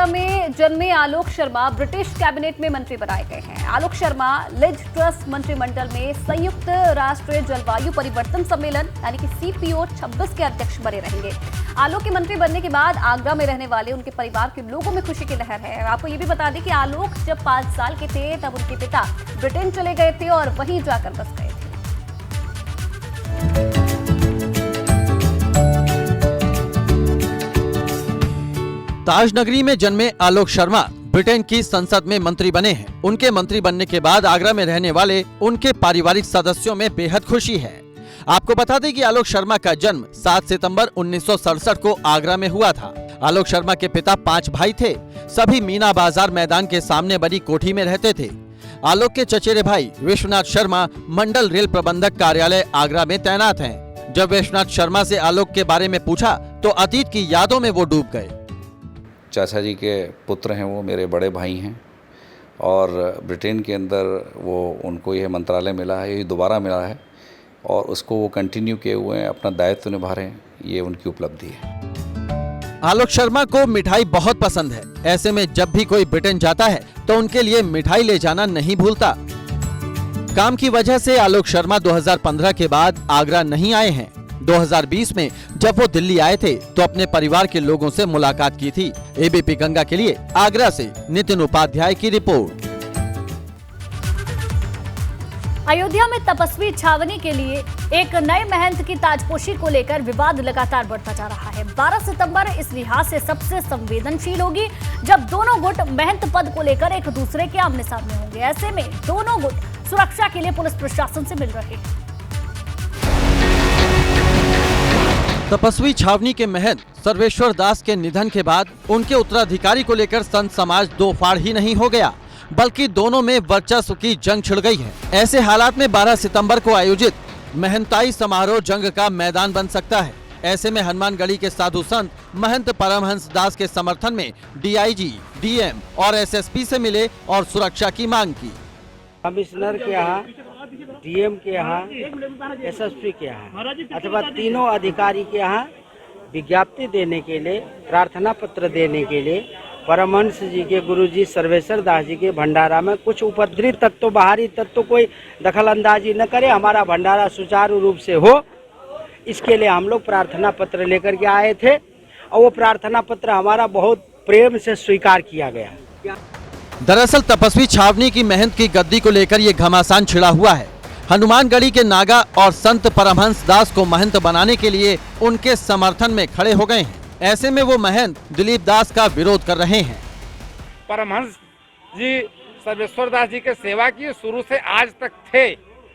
आगरा में जन्मे Alok Sharma British cabinet में मंत्री बनाए गए हैं। आलोक शर्मा लिज ट्रस्ट मंत्रिमंडल में संयुक्त राष्ट्र जलवायु परिवर्तन सम्मेलन यानी कि CPO 26 के अध्यक्ष बने रहेंगे। आलोक के मंत्री बनने के बाद आगरा में रहने वाले उनके परिवार के लोगों में खुशी की लहर है। आपको ये भी बता दें कि आलोक जब 5 साल के थे तब उनके पिता ब्रिटेन चले गए थे और वहीं जाकर बस गए थे। ताजनगरी में जन्मे आलोक शर्मा ब्रिटेन की संसद में मंत्री बने हैं। उनके मंत्री बनने के बाद आगरा में रहने वाले उनके पारिवारिक सदस्यों में बेहद खुशी है। आपको बता दें कि आलोक शर्मा का जन्म 7 सितंबर 1967 को आगरा में हुआ था। आलोक शर्मा के पिता 5 भाई थे। सभी मीना बाजार मैदान के सामने बनी कोठी में रहते थे। आलोक के चचेरे भाई विश्वनाथ शर्मा मंडल रेल प्रबंधक कार्यालय आगरा में तैनात हैं। जब विश्वनाथ शर्मा से आलोक के बारे में पूछा तो अतीत की यादों में वो डूब गए। चाचा जी के पुत्र हैं, वो मेरे बड़े भाई हैं और ब्रिटेन के अंदर वो उनको यह मंत्रालय मिला है, यही दोबारा मिला है और उसको वो कंटिन्यू किए हुए हैं, अपना दायित्व निभा रहे हैं। ये उनकी उपलब्धि है। आलोक शर्मा को मिठाई बहुत पसंद है। ऐसे में जब भी कोई ब्रिटेन जाता है तो उनके लिए मिठाई ले जाना नहीं भूलता। काम की वजह से आलोक शर्मा 2015 के बाद आगरा नहीं आए हैं। 2020 में जब वो दिल्ली आए थे तो अपने परिवार के लोगों से मुलाकात की थी। ABP गंगा के लिए आगरा से नितिन उपाध्याय की रिपोर्ट। अयोध्या में तपस्वी छावनी के लिए एक नए महंत की ताजपोशी को लेकर विवाद लगातार बढ़ता जा रहा है। 12 सितंबर इस लिहाज से सबसे संवेदनशील होगी जब दोनों गुट महंत पद को लेकर एक दूसरे के आमने सामने होंगे। ऐसे में दोनों गुट सुरक्षा के लिए पुलिस प्रशासन से मिल रहे हैं। तपस्वी छावनी के महंत सर्वेश्वर दास के निधन के बाद उनके उत्तराधिकारी को लेकर संत समाज दो फाड़ ही नहीं हो गया, बल्कि दोनों में वर्चस्व की जंग छिड़ गई है। ऐसे हालात में 12 सितंबर को आयोजित महंताई समारोह जंग का मैदान बन सकता है। ऐसे में हनुमानगढ़ी के साधु संत महंत परमहंस दास के समर्थन में DIG, DM और SSP से मिले और सुरक्षा की मांग की। कमिश्नर के यहाँ, DM के यहाँ, SSP के यहाँ अथवा तीनों अधिकारी के यहाँ विज्ञप्ति देने के लिए, प्रार्थना पत्र देने के लिए परमहंस जी के गुरुजी सर्वेश्वर दास जी के भंडारा में कुछ उपद्रवी तत्व, बाहरी तत्व कोई दखल अंदाजी न करे, हमारा भंडारा सुचारू रूप से हो, इसके लिए हम लोग प्रार्थना पत्र लेकर के आए थे और वो प्रार्थना पत्र हमारा बहुत प्रेम से स्वीकार किया गया। दरअसल तपस्वी छावनी की महंत की गद्दी को लेकर ये घमासान छिड़ा हुआ है। हनुमानगढ़ी के नागा और संत परमहंस दास को महंत बनाने के लिए उनके समर्थन में खड़े हो गए हैं। ऐसे में वो महंत दिलीप दास का विरोध कर रहे हैं। परमहंस जी सर्वेश्वर दास जी के सेवा की शुरू से आज तक थे,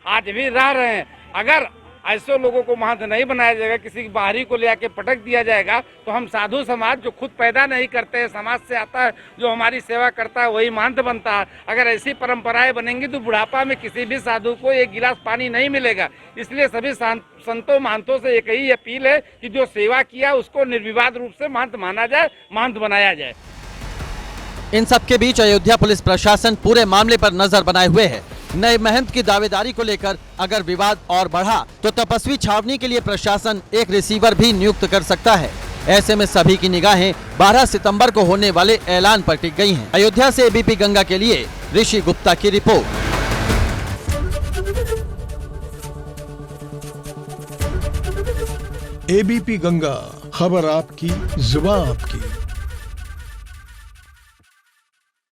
आज भी रह रहे हैं। अगर ऐसे लोगों को महंत नहीं बनाया जाएगा, किसी बाहरी को ले आके पटक दिया जाएगा, तो हम साधु समाज जो खुद पैदा नहीं करते हैं, समाज से आता है, जो हमारी सेवा करता है वही महंत बनता है। अगर ऐसी परंपराएं बनेंगी तो बुढ़ापा में किसी भी साधु को एक गिलास पानी नहीं मिलेगा। इसलिए सभी संतों महंतों से एक ही अपील है कि जो सेवा किया उसको निर्विवाद रूप से महंत माना जाए, महंत बनाया जाए। इन सबके बीच अयोध्या पुलिस प्रशासन पूरे मामले पर नजर बनाए हुए है। नए महंत की दावेदारी को लेकर अगर विवाद और बढ़ा तो तपस्वी छावनी के लिए प्रशासन एक रिसीवर भी नियुक्त कर सकता है। ऐसे में सभी की निगाहें 12 सितंबर को होने वाले ऐलान पर टिक गई हैं। अयोध्या से ABP गंगा के लिए ऋषि गुप्ता की रिपोर्ट। ABP गंगा, खबर आपकी, जुबान आपकी।